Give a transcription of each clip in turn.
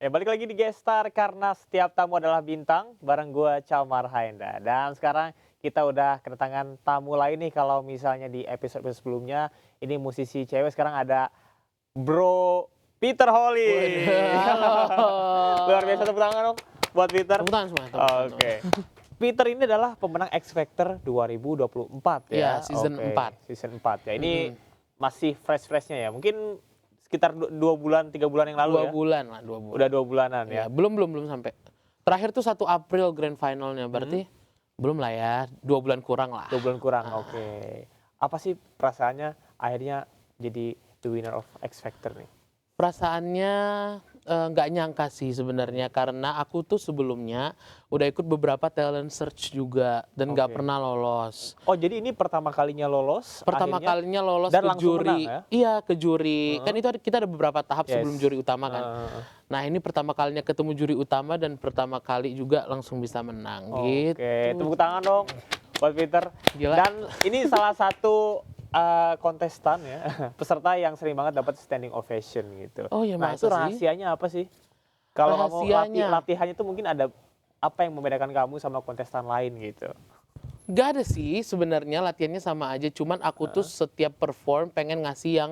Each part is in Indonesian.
Ya balik lagi di Gestar karena setiap tamu adalah bintang bareng gua Chamar Haenda. Dan sekarang kita udah kedatangan tamu lain nih kalau misalnya di episode sebelumnya ini musisi cewek sekarang ada Bro Peter Holly. Waduh, halo. Luar biasa tepuk tangan dong buat Peter. Tepuk tangan semua, tepuk tangan. Oke. Peter ini adalah pemenang X Factor 2024 ya. Iya, season 4. Season 4 ya. Ini masih fresh-freshnya ya. Mungkin sekitar 2 bulan, 3 bulan yang lalu 2 ya. bulan lah, 2 bulan. Udah 2 bulanan ya. Ya, belum sampai. Terakhir tuh 1 April grand finalnya, berarti belum lah ya, 2 bulan kurang lah. 2 bulan kurang, oke. Apa sih perasaannya akhirnya jadi the winner of X Factor nih? Perasaannya nggak nyangka sih sebenarnya, karena aku tuh sebelumnya udah ikut beberapa talent search juga dan nggak Oke. pernah lolos. Oh jadi ini pertama kalinya lolos Pertama akhirnya? kalinya lolos dan ke langsung juri. menang ya? Iya, ke juri. Kan itu kita ada beberapa tahap Yes. sebelum juri utama kan. Nah, ini pertama kalinya ketemu juri utama dan pertama kali juga langsung bisa menang gitu. Oke, tepuk tangan dong buat Peter. Gila. Dan ini salah satu kontestan ya, peserta yang sering banget dapat standing ovation gitu. Oh ya, Nah masa itu sih? rahasianya apa sih? Kalau kamu Rahasianya? latihannya itu mungkin ada apa yang membedakan kamu sama kontestan lain gitu? Gak ada sih sebenarnya, latihannya sama aja. Cuman aku tuh setiap perform pengen ngasih yang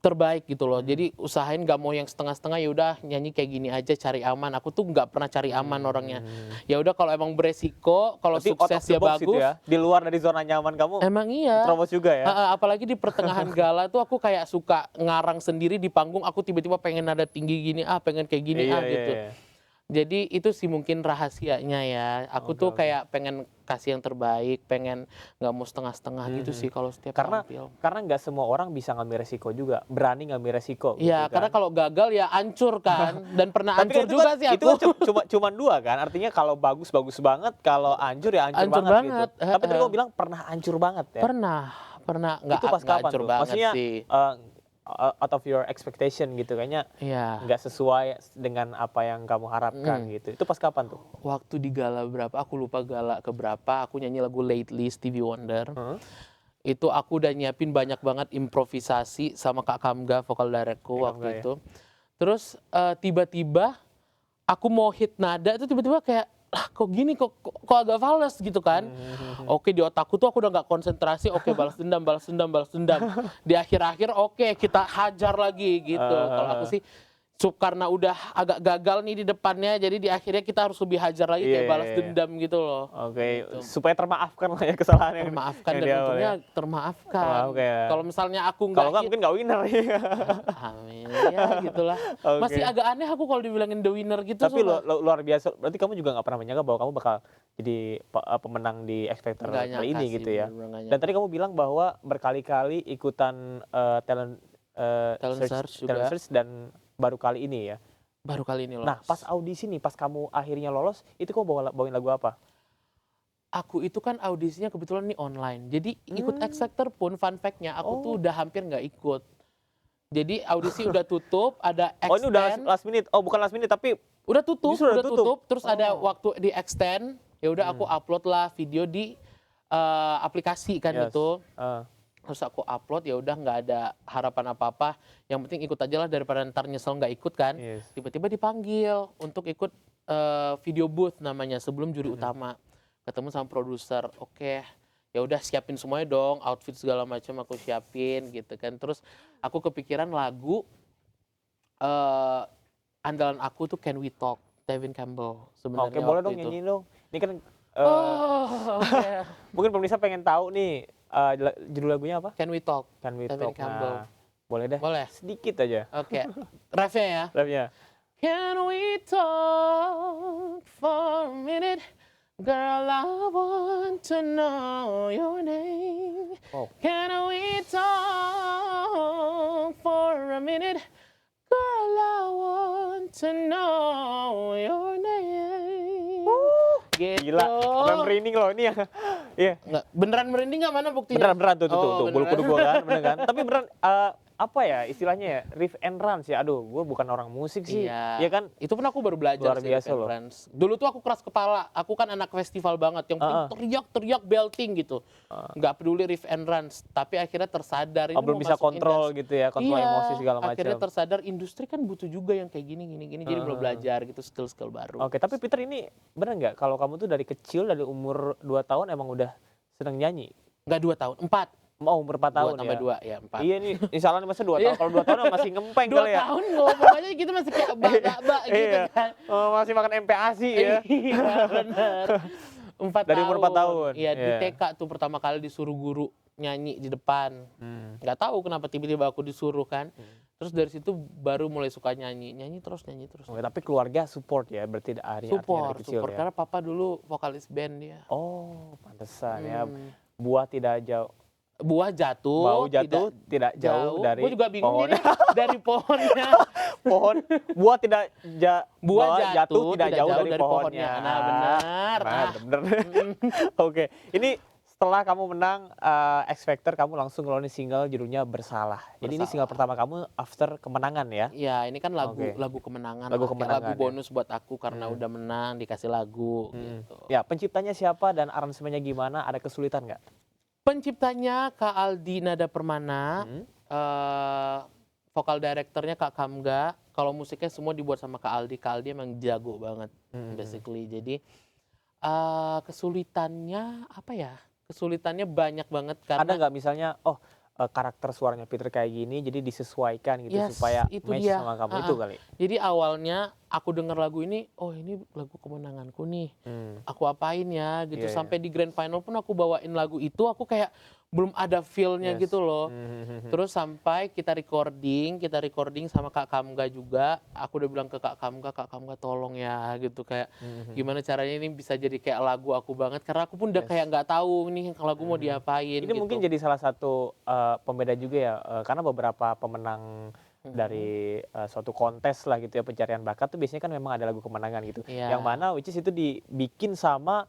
terbaik gitu loh. Jadi usahain gak mau yang setengah-setengah, ya udah nyanyi kayak gini aja, cari aman. Aku tuh nggak pernah cari aman orangnya. Ya udah kalau emang beresiko, kalau Berarti out of sukses the ya box gitu bagus. ya? Di luar dari zona nyaman kamu Emang iya. terobos juga ya? Apalagi di pertengahan gala tuh aku kayak suka ngarang sendiri di panggung. Aku tiba-tiba pengen nada tinggi gini, pengen kayak gini, Iya, gitu. iya. Jadi itu sih mungkin rahasianya ya. Aku tuh kayak pengen kasih yang terbaik, pengen nggak mau setengah-setengah gitu sih kalau setiap tampil. Karena nggak semua orang bisa ngambil resiko juga, berani ngambil resiko. Iya, gitu karena kan. kalau gagal ya hancur kan. Dan pernah Tapi kan hancur juga sih itu aku. kan cuma 2 kan, artinya kalau bagus banget, kalau hancur ya hancur Hancur banget, banget, gitu. Tapi tadi kamu bilang pernah hancur banget ya? Pernah nggak Itu pas nggak kapan hancur tuh? banget Maksudnya sih. out of your expectation gitu, kayaknya Iya. nggak sesuai dengan apa yang kamu harapkan gitu. Itu pas kapan tuh? Waktu di gala berapa, aku lupa gala keberapa, aku nyanyi lagu Lately Stevie Wonder. Itu aku udah nyiapin banyak banget improvisasi sama Kak Kamga, vokal directku Kak waktu Kamga, ya. itu. Terus tiba-tiba aku mau hit nada itu tiba-tiba kayak, lah kok gini, kok agak fals gitu kan. Oke, di otakku tuh aku udah nggak konsentrasi, oke balas dendam. Di akhir-akhir oke kita hajar lagi gitu. Kalau aku sih karena udah agak gagal nih di depannya, jadi di akhirnya kita harus lebih hajar lagi kayak balas dendam gitu loh. Oke, supaya termaafkan lah ya kesalahan yang Termaafkan yang dan di awal untungnya ya. termaafkan. Termaafkan ya. Kalau misalnya aku Kalau nggak hit, mungkin nggak winner ya. amin ya gitulah. Oke. Masih agak aneh aku kalau dibilangin the winner gitu. Tapi sumpah. luar biasa. Berarti kamu juga nggak pernah menyangka bahwa kamu bakal jadi pemenang di X Factor Nggak kali nyangka ini sih, gitu ya. bener-bener nggak Dan tadi kamu bilang bahwa berkali-kali ikutan talent search juga. talent search dan baru kali ini ya. Baru kali ini lolos. Nah, pas audisi nih, pas kamu akhirnya lolos, itu kamu bawain lagu apa? Aku itu kan audisinya kebetulan nih online. Jadi ikut X Factor pun fun fact-nya aku tuh udah hampir nggak ikut. Jadi audisi udah tutup, ada extend. Oh, ini udah last minute. Oh, bukan last minute tapi Udah tutup, Justru udah tutup. Terus ada waktu di extend. Ya udah aku upload lah video di aplikasi kan yes. itu. Ah. Terus aku upload, ya udah nggak ada harapan apa-apa. Yang penting ikut aja lah daripada ntar nyesel nggak ikut kan. Yes. Tiba-tiba dipanggil untuk ikut video booth namanya sebelum juri utama. Ketemu sama produser. Oke, ya udah siapin semuanya dong, outfit segala macam aku siapin gitu kan. Terus aku kepikiran lagu andalan aku tuh Can We Talk, Tevin Campbell sebenarnya. Oke, boleh waktu dong itu. nyanyiin dong. Ini kan Oke. mungkin pemirsa pengen tahu nih judul lagunya apa? Can We Talk. Can We Tevin Talk. Campbell. Nah, boleh deh. Boleh. Sedikit aja. Oke. Refnya ya. Rapnya. Can we talk for a minute? Girl, I want to know your name. Oh. Can we talk for a minute? Girl, I want to know your name. Gitu. Gila, sampai merinding loh ini ya. Iya. Nggak, beneran merinding nggak, mana buktinya? Beneran tuh Oh, bulu beneran. kuduk gua kan, bener kan. Tapi beneran apa ya istilahnya ya, riff and runs ya. Aduh, gue bukan orang musik sih. Iya. Ya kan? Itu pun aku baru belajar Luar sih biasa Riff and loh. Runs. Dulu tuh aku keras kepala. Aku kan anak festival banget yang penting Heeh. teriak-teriak belting gitu. Nggak peduli Riff and Runs, tapi akhirnya tersadar ini Oh, belum mau bisa masuk kontrol gitu ya, kontrol emosi segala akhirnya macam. tersadar industri kan butuh juga yang kayak gini jadi belum belajar gitu skill-skill baru. Oke, tapi Peter ini bener nggak kalau kamu tuh dari kecil dari umur 2 tahun emang udah seneng nyanyi? Nggak 2 tahun, 4. Oh, umur 4 tahun 2 tambah ya? 2 ya 4. Iya nih, misalnya masa 2 Iya. tahun, kalau 2 tahun masih ngempeng 2 kali ya? tahun ngomong aja gitu masih kayak bak gitu Iya, kan. oh, masih makan MPASI ya? Iya bener. 4 Dari umur 4 tahun? Iya di Iya. TK tuh pertama kali disuruh guru nyanyi di depan. Nggak tahu kenapa tiba-tiba aku disuruh kan. Terus dari situ baru mulai suka nyanyi. Nyanyi terus. Oke, tapi keluarga support ya, berarti artinya dari kecil Support ya? karena papa dulu vokalis band dia. Oh, pantesan ya. Hmm. Buah tidak jauh, Buah jatuh, bau jatuh tidak jauh dari Gue juga bingung pohon. ini dari pohonnya. Pohon, buah tidak Buah jatuh tidak jauh dari pohonnya. Nah, benar. Bener. Oke, ini setelah kamu menang X Factor, kamu langsung ngeluarin single judulnya Bersalah. Jadi ini single pertama kamu after kemenangan ya? Iya, ini kan Oke. lagu kemenangan. Lagu lah. Kayak kemenangan, lagu ya. bonus buat aku karena udah menang dikasih lagu gitu. Ya, penciptanya siapa dan aransemennya gimana? Ada kesulitan nggak? Penciptanya Kak Aldi Nada Permana, vokal directornya Kak Kamga. Kalau musiknya semua dibuat sama Kak Aldi. Kak Aldi emang jago banget, basically. Jadi kesulitannya apa ya? Kesulitannya banyak banget Ada karena nggak misalnya, karakter suaranya Peter kayak gini, jadi disesuaikan gitu Yes, supaya itu match dia. sama kamu Ha-ha. itu kali? Jadi awalnya aku denger lagu ini, oh ini lagu kemenanganku nih. Aku apain ya gitu. Iya, Sampai di grand final pun aku bawain lagu itu, aku kayak belum ada feel-nya Yes. gitu loh. Terus sampai kita recording sama Kak Kamga juga. Aku udah bilang ke Kak Kamga tolong ya gitu kayak gimana caranya ini bisa jadi kayak lagu aku banget karena aku pun udah kayak nggak tahu nih lagu mau diapain Ini gitu. mungkin jadi salah satu pembeda juga ya, karena beberapa pemenang dari suatu kontes lah gitu ya, pencarian bakat tuh biasanya kan memang ada lagu kemenangan gitu. Iya. Yang mana which is itu dibikin sama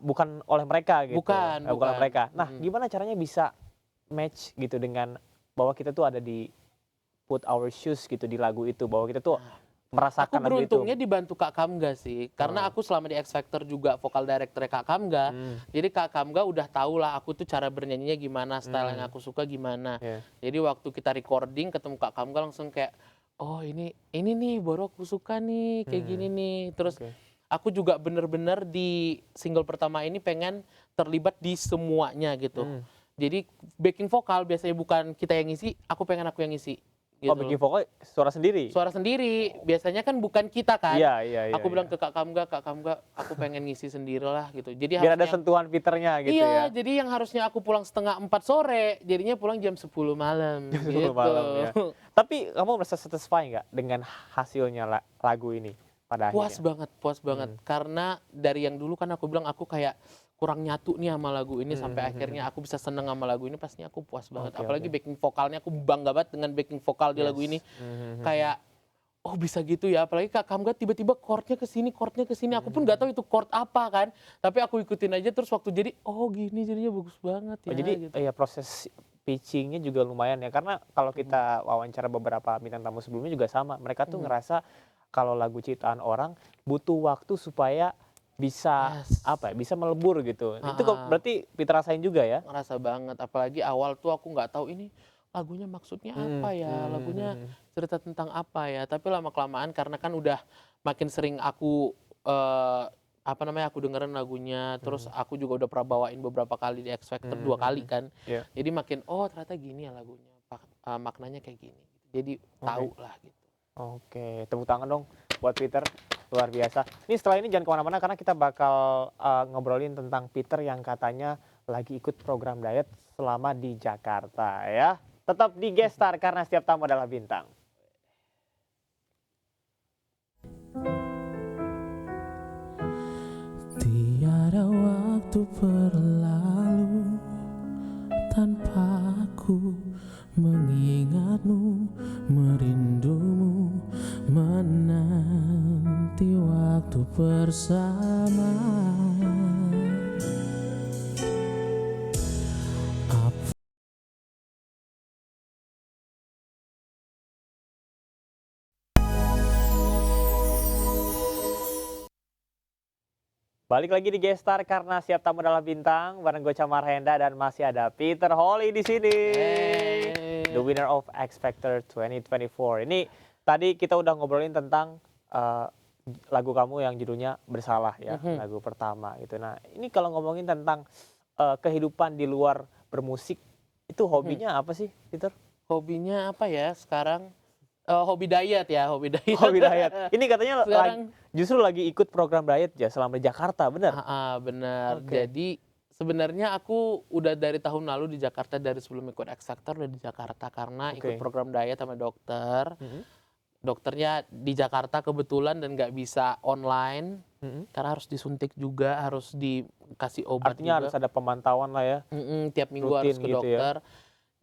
bukan oleh mereka gitu. Bukan, Bukan oleh bukan. mereka. Nah, gimana caranya bisa match gitu dengan bahwa kita tuh ada di put our shoes gitu di lagu itu, bahwa kita tuh Aku merasakan lagu itu. beruntungnya dibantu Kak Kamga sih, karena aku selama di X Factor juga vokal director Kak Kamga. Jadi Kak Kamga udah tahu lah aku tuh cara bernyanyinya gimana, style yang aku suka gimana. Iya. Jadi waktu kita recording ketemu Kak Kamga langsung kayak, oh ini nih baru aku suka nih kayak gini nih. Terus Oke. aku juga bener-bener di single pertama ini pengen terlibat di semuanya gitu. Jadi backing vokal biasanya bukan kita yang ngisi, aku pengen aku yang ngisi. Gitu. Oh, bikin vokal suara sendiri? Suara sendiri, biasanya kan bukan kita kan. Iya. Aku bilang ke Kak Kamga, aku pengen ngisi sendiri lah gitu. Jadi Biar ada harusnya, sentuhan Peternya gitu iya, ya. jadi yang harusnya aku pulang setengah 4 sore, jadinya pulang jam 10 malam. 10 gitu. malam ya. Tapi kamu merasa satisfying nggak dengan hasilnya lagu ini pada akhirnya? Puas banget. Karena dari yang dulu kan aku bilang aku kayak kurang nyatu nih sama lagu ini sampai akhirnya aku bisa seneng sama lagu ini pastinya aku puas banget. Oke, Apalagi backing vokalnya aku bangga banget dengan backing vokal di lagu ini. Kayak oh bisa gitu ya, apalagi Kak Kamga tiba-tiba chordnya ke sini, aku pun nggak tahu itu chord apa kan, tapi aku ikutin aja terus waktu jadi oh gini jadinya bagus banget ya. Oh, jadi gitu. ya proses pitchingnya juga lumayan ya, karena kalau kita wawancara beberapa bintang tamu sebelumnya juga sama, mereka tuh ngerasa kalau lagu ciptaan orang butuh waktu supaya bisa bisa melebur gitu. Itu berarti Peter rasain juga ya? Ngerasa banget, apalagi awal tuh aku nggak tahu ini lagunya maksudnya apa ya, lagunya cerita tentang apa ya, tapi lama-kelamaan karena kan udah makin sering aku aku dengerin lagunya, terus aku juga udah pernah bawain beberapa kali di X Factor 2 kali kan, jadi makin oh ternyata gini ya lagunya, maknanya kayak gini, jadi tahu lah gitu. Oke, tepuk tangan dong buat Peter, luar biasa. Ini setelah ini jangan kemana-mana karena kita bakal ngobrolin tentang Peter yang katanya lagi ikut program diet selama di Jakarta ya. Tetap di Guest Star karena setiap tamu adalah bintang. Tiada waktu berlalu tanpa aku mengingatmu, merindumu, menanti waktu bersama. Balik lagi di Gestar karena siap tamu adalah bintang bareng gue Camar Henda dan masih ada Peter Holly di sini. The winner of X Factor 2024. Ini tadi kita udah ngobrolin tentang lagu kamu yang judulnya Bersalah ya, lagu pertama gitu. Nah, ini kalau ngomongin tentang kehidupan di luar bermusik, itu hobinya apa sih, Peter? Hobinya apa ya sekarang? Hobi diet ya, hobi diet. Hobi diet. Ini katanya Sekarang justru lagi ikut program diet ya selama di Jakarta, benar? benar. Oke. Jadi sebenarnya aku udah dari tahun lalu di Jakarta, dari sebelum ikut X Factor udah di Jakarta karena ikut Oke. program diet sama dokter. Mhm. Dokternya di Jakarta kebetulan dan nggak bisa online Mhm. karena harus disuntik juga, harus dikasih obat Artinya juga. harus ada pemantauan lah ya. Tiap minggu harus Rutin ke gitu ya. dokter.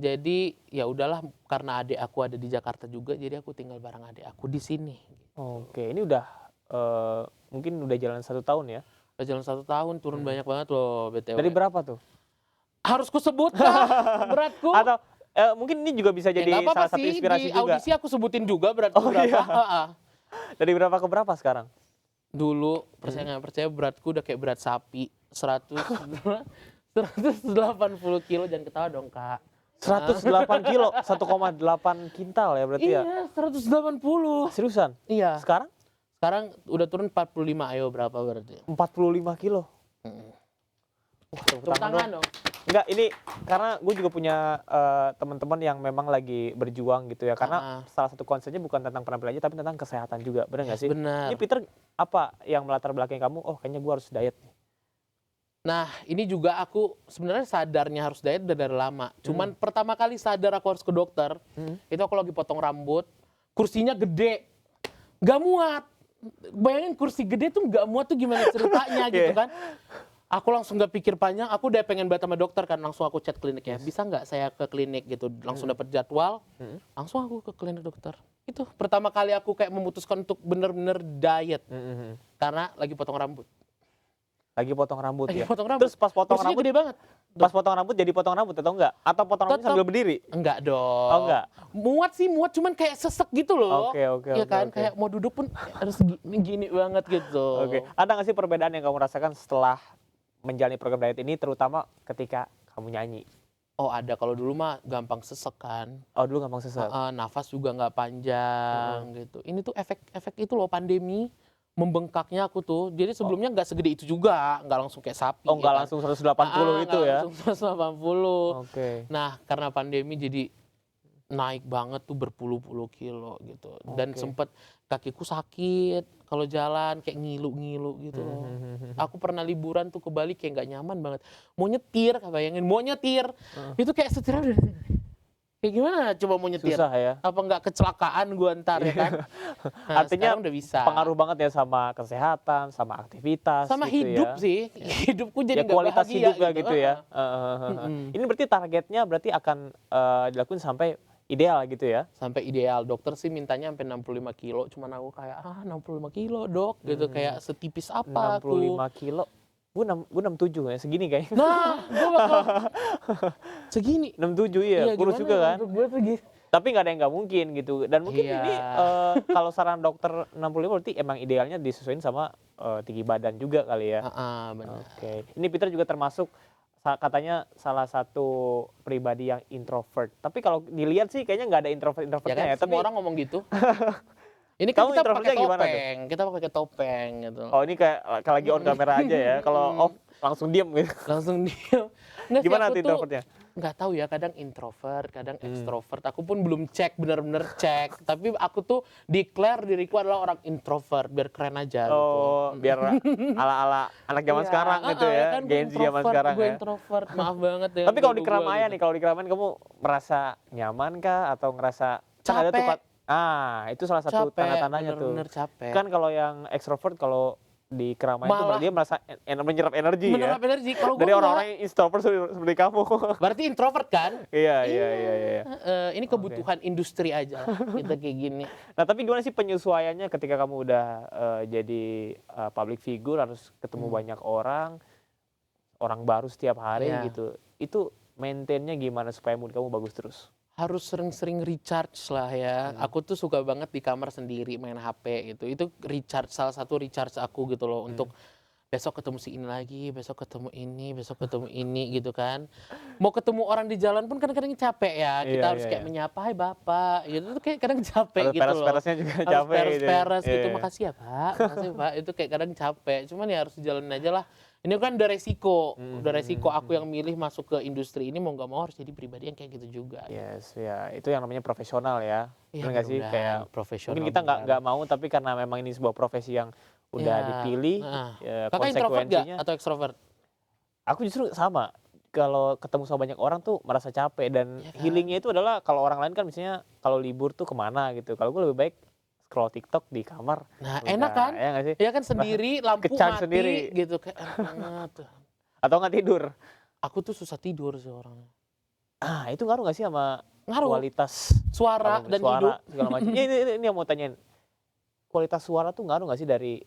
Jadi ya udahlah, karena adik aku ada di Jakarta juga, jadi aku tinggal bareng adik aku di sini. Oke, ini udah mungkin udah jalan 1 tahun ya? Udah jalan 1 tahun, turun banyak banget loh BTW. Dari berapa tuh? Harus kusebut kah beratku? Atau mungkin ini juga bisa Ya jadi nggak apa-apa salah satu sih, inspirasi di juga. audisi aku sebutin juga beratku Oh, berapa. iya. Dari berapa ke berapa sekarang? Dulu percaya nggak percaya beratku udah kayak berat sapi, 180 kilo, jangan ketawa dong Kak. 108 kilo, 1,8 kintal ya berarti ya? Iya, 180. Seriusan? Iya. Sekarang Sekarang udah turun 45, ayo berapa berarti? 45 kilo. Wah, Tepuk tangan dong. Enggak, ini karena gue juga punya teman-teman yang memang lagi berjuang gitu ya. Karena salah satu konsepnya bukan tentang penampilan aja, tapi tentang kesehatan juga. Benar nggak sih? Benar. Ini Peter, apa yang melatar belakangi kamu? Oh, kayaknya gue harus diet nih. Nah, ini juga aku sebenarnya sadarnya harus diet udah dari lama. Cuman pertama kali sadar aku harus ke dokter, itu aku lagi potong rambut, kursinya gede, gak muat. Bayangin kursi gede tuh gak muat tuh gimana ceritanya gitu kan. Aku langsung gak pikir panjang, aku udah pengen banget sama dokter kan, langsung aku chat klinik ya. Bisa nggak saya ke klinik gitu, langsung dapat jadwal, langsung aku ke klinik dokter. Itu pertama kali aku kayak memutuskan untuk bener-bener diet, karena lagi potong rambut. Lagi potong rambut ya? Potong rambut. Terus pas potong Kursinya rambut, gede banget. pas potong rambut jadi potong rambut atau enggak? Atau potong rambutnya Tetep. sambil berdiri? Enggak dong. Oh, enggak? Muat sih, muat, cuman kayak sesek gitu loh. Oke, oke, Iya oke, kan, oke. kayak mau duduk pun harus gini banget gitu. Oke, ada nggak sih perbedaan yang kamu rasakan setelah menjalani program diet ini, terutama ketika kamu nyanyi? Oh ada, kalau dulu mah gampang sesek kan. Oh, dulu gampang sesek? Nafas juga nggak panjang gitu. Ini tuh efek itu loh, pandemi membengkaknya aku tuh. Jadi sebelumnya nggak segede itu juga, nggak langsung kayak sapi. Oh, nggak ya kan. langsung 180 itu Nggak ya? langsung 180. Oke. Nah, karena pandemi jadi naik banget tuh berpuluh-puluh kilo gitu. Dan Oke. sempet kakiku sakit kalau jalan kayak ngilu-ngilu gitu loh. Aku pernah liburan tuh ke Bali kayak nggak nyaman banget. Mau nyetir, bayangin mau nyetir. Itu kayak setirnya udah kayak gimana coba mau nyetir? Susah ya? Apa nggak kecelakaan gua ntar ya kan? Nah, Artinya sekarang udah bisa. pengaruh banget ya sama kesehatan, sama aktivitas Sama gitu hidup ya. sih. Hidupku jadi Ya nggak kualitas bahagia hidupnya gitu ya. Ini berarti targetnya berarti akan dilakuin sampai ideal gitu ya? Sampai ideal. Dokter sih mintanya sampai 65 kilo, cuman aku kayak 65 kilo dok gitu, kayak setipis apa 65 aku. kilo. Gue 67 ya, segini kayaknya. Nah, gue bakal segini. 67 iya, kurus gimana juga kan. untuk gue tuh gitu. Tapi nggak ada yang nggak mungkin gitu. Dan mungkin Iya. ini kalau saran dokter 65 berarti emang idealnya disesuaikan sama tinggi badan juga kali ya. Benar. Oke. Ini Peter juga termasuk katanya salah satu pribadi yang introvert. Tapi kalau dilihat sih kayaknya nggak ada Ya introvert-introvertnya kan, ya. Tapi semua orang ngomong gitu. Ini kan Kamu kita introvertnya pakai gimana tuh? topeng, kita pakai topeng gitu. oh ini kayak lagi on kamera aja ya. Kalau off langsung diem gitu. Langsung diam. Nggak sih, Gimana aku tuh tuh introvertnya? nggak tahu ya, kadang introvert, kadang extrovert. Aku pun belum cek, bener-bener cek. Tapi aku tuh declare diriku adalah orang introvert, biar keren aja gitu. Oh, biar ala-ala anak zaman Iya, sekarang gitu ya. kan gue Gen Z zaman introvert, sekarang gue ya. introvert, maaf banget ya. Tapi kalau di ganggu keramaian gitu. nih, kalau di keramaian kamu merasa nyaman kah atau ngerasa kan ada tuh Capek. itu salah satu Capek, tanda-tandanya tuh. bener-bener capek. Kan kalau yang extrovert kalau di keramaian tuh Malah dia merasa menyerap energi ya. menerap energi. Kalau gue Dari orang-orang yang introvert seperti kamu. berarti introvert kan? Iya. Ini kebutuhan industri aja lah, kita kayak gini. Nah, tapi gimana sih penyesuaiannya ketika kamu udah jadi public figure, harus ketemu banyak orang baru setiap hari Iya. gitu. Itu maintain-nya gimana supaya mood kamu bagus terus? Harus sering-sering recharge lah ya. Aku tuh suka banget di kamar sendiri main HP gitu. Itu recharge, salah satu recharge aku gitu loh, untuk besok ketemu si ini lagi, besok ketemu ini, besok ketemu ini gitu kan. Mau ketemu orang di jalan pun kadang-kadang capek ya. Iya, Kita harus iya, kayak iya. menyapa, "Hai Bapak." Gitu tuh kayak kadang capek Harus gitu loh. peres-peresnya juga Harus capek gitu ya. peres-peres Iya, gitu, iya. "Makasih ya Pak, makasih Pak." Itu kayak kadang capek. Cuman ya harus dijalanin aja lah. Ini kan udah resiko. Udah resiko aku yang milih masuk ke industri ini mau nggak mau harus jadi pribadi yang kayak gitu juga. Yes, ya itu yang namanya profesional ya. Iya, Bener nggak sih? mudah-mudahan Kayak profesional mungkin kita nggak beneran. mau tapi karena memang ini sebuah profesi yang udah Iya, dipilih, heeh. ya Kakak introvert nggak konsekuensinya atau ekstrovert? aku justru sama. Kalau ketemu sama banyak orang tuh merasa capek dan Iya kan? healingnya itu adalah kalau orang lain kan misalnya kalau libur tuh kemana gitu. Kalau gue lebih baik scroll TikTok di kamar, Nah, enak udah kan? ya nggak sih? Ya kan sendiri, lampu Ke-charge mati sendiri gitu, kayak enak banget tuh. atau nggak tidur. Aku tuh susah tidur sih orangnya. Ah, itu ngaruh nggak sih sama Ngaruh, kualitas suara kamu dan hidup. suara segala macam? Ya ini yang mau tanyain. Kualitas suara tuh ngaruh nggak sih dari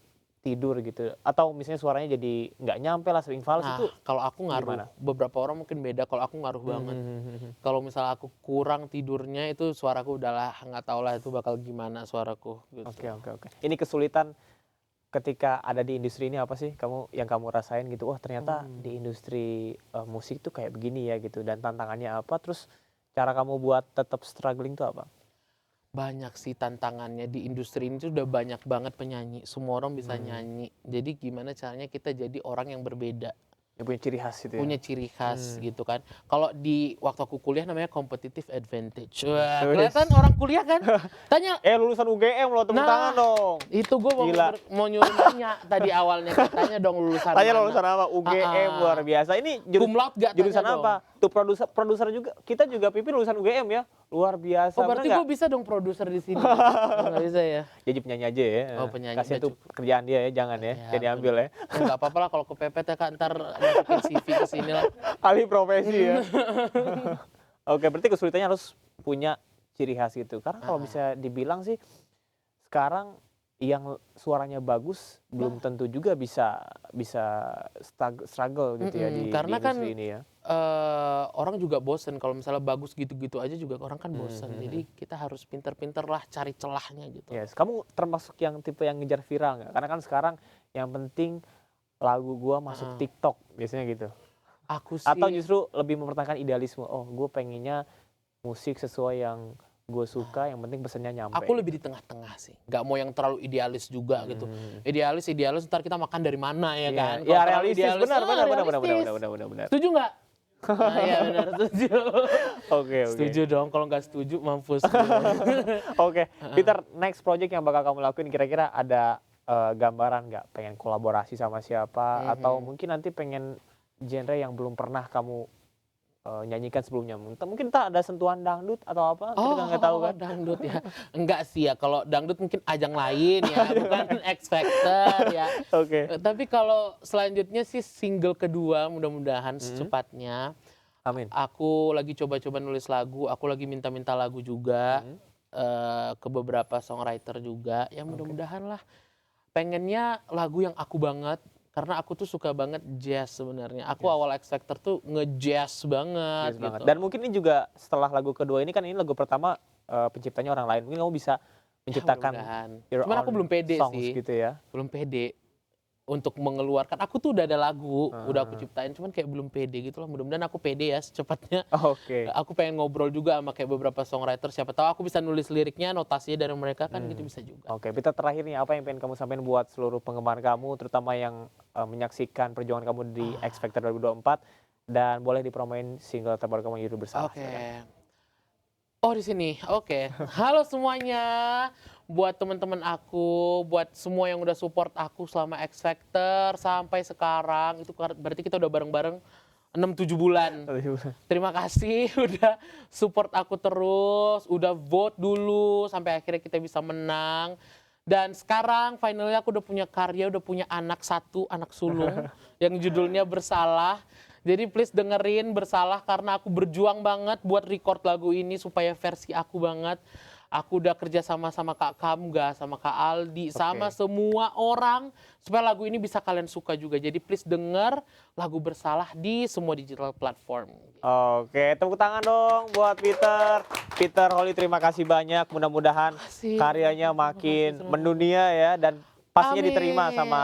tidur gitu? Atau misalnya suaranya jadi nggak nyampe lah, sering fals Nah, itu kalau aku ngaruh, gimana? beberapa orang mungkin beda, kalau aku ngaruh banget. Kalau misalnya aku kurang tidurnya itu suaraku udahlah nggak tahu lah itu bakal gimana suaraku gitu. Oke, oke, oke. Ini kesulitan ketika ada di industri ini apa sih yang kamu rasain gitu? Wah, ternyata di industri musik tuh kayak begini ya gitu dan tantangannya apa? Terus cara kamu buat tetap struggling tuh apa? Banyak sih tantangannya di industri ini tuh udah banyak banget penyanyi, semua orang bisa nyanyi. Jadi gimana caranya kita jadi orang yang berbeda, Yang punya ciri khas gitu ya? punya ciri khas gitu kan. Kalau di waktu aku kuliah namanya competitive advantage. Wah, Wis. kelihatan orang kuliah kan? Tanya, Lulusan UGM loh, tepuk nah tangan dong. itu gue Gila. mau nyuruh nanya tadi awalnya, katanya dong lulusan Tanya mana? lulusan apa? UGM luar biasa. Ini Cum laude gak tanya jurusan dong? apa? Tuh produser juga. Kita juga Pipi lulusan UGM ya. Luar biasa. Oh berarti Bener gue nggak? bisa dong produser di sini. Nggak bisa ya? Jadi penyanyi aja ya. Oh, penyanyi Kasihan udah tuh kerjaan dia ya, jangan ya. Ya, Jadi ambil ya. Nggak apa-apa lah kalau kepepet ya kak, ntar masukin CV ke sini lah. Alih profesi ya. Oke, berarti kesulitannya harus punya ciri khas gitu. Karena kalau bisa dibilang sih sekarang yang suaranya bagus belum tentu juga bisa bisa struggle gitu ya di Karena kan industri ini ya. orang juga bosen kalau misalnya bagus gitu-gitu aja juga orang kan bosen. Jadi kita harus pinter-pinter lah cari celahnya gitu. Yes, kamu termasuk yang tipe yang ngejar viral nggak? Karena kan sekarang yang penting lagu gua masuk TikTok biasanya gitu. Aku Atau sih justru lebih mempertahankan idealisme. Oh, gue pengennya musik sesuai yang gue suka, yang penting pesannya nyampe. aku lebih di tengah-tengah sih. Nggak mau yang terlalu idealis juga gitu. Idealis ntar kita makan dari mana ya Iya, kan? ya Kalau terlalu realistis, idealis, benar, benar, benar, benar, realistis. benar, benar, benar. Setuju nggak? Nah, iya benar setuju. Oke, oke. Setuju dong, kalau nggak setuju mampus. Oke, Peter, next project yang bakal kamu lakuin kira-kira ada gambaran nggak? Pengen kolaborasi sama siapa? Atau mungkin nanti pengen genre yang belum pernah kamu nyanyikan sebelumnya? Mungkin tak ada sentuhan dangdut atau apa? Kita nggak tahu kan? Dangdut ya. Enggak sih ya, kalau dangdut mungkin ajang lain ya, bukan X Factor ya. Oke. Tapi kalau selanjutnya sih single kedua mudah-mudahan secepatnya. Amin. Aku lagi coba-coba nulis lagu, aku lagi minta-minta lagu juga ke beberapa songwriter juga. Ya mudah-mudahan lah. Pengennya lagu yang aku banget, karena aku tuh suka banget jazz sebenarnya. Aku awal X Factor tuh nge-jazz banget Yes, banget. gitu. Dan mungkin ini juga setelah lagu kedua ini kan ini lagu pertama penciptanya orang lain. Mungkin kamu bisa menciptakan mudah-mudahan. your Cuman aku own belum pede songs sih. gitu ya. Belum pede untuk mengeluarkan. Aku tuh udah ada lagu, udah aku ciptain, cuman kayak belum pede gitu loh. Mudah-mudahan aku pede ya secepatnya. Oke. Aku pengen ngobrol juga sama kayak beberapa songwriter, siapa tahu aku bisa nulis liriknya, notasinya dari mereka kan gitu bisa juga. Oke, Peter, terakhir nih apa yang pengen kamu sampaikan buat seluruh penggemar kamu, terutama yang menyaksikan perjuangan kamu di X Factor 2024 dan boleh dipromoin single terbaru kamu Judul Bersalah. Oke. Oh di sini, oke. Halo semuanya, buat teman-teman aku, buat semua yang udah support aku selama X Factor sampai sekarang, itu berarti kita udah bareng-bareng 6-7 bulan. Terima kasih udah support aku terus, udah vote dulu sampai akhirnya kita bisa menang. Dan sekarang finally aku udah punya karya, udah punya anak satu, anak sulung yang judulnya Bersalah. Jadi please dengerin Bersalah karena aku berjuang banget buat record lagu ini supaya versi aku banget. Aku udah kerja sama Kak Kamga, sama Kak Aldi, sama semua orang supaya lagu ini bisa kalian suka juga. Jadi please denger lagu Bersalah di semua digital platform. Oke, tepuk tangan dong buat Peter. Peter Holly, terima kasih banyak. Mudah-mudahan Makasih. karyanya makin mendunia ya dan pastinya diterima Amin. sama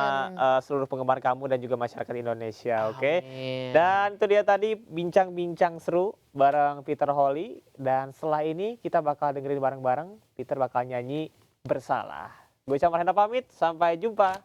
seluruh penggemar kamu dan juga masyarakat Indonesia, oke? Amin. Dan itu dia tadi bincang-bincang seru bareng Peter Holly, dan setelah ini kita bakal dengerin bareng-bareng Peter bakal nyanyi Bersalah. Gue Camar Henda pamit, sampai jumpa.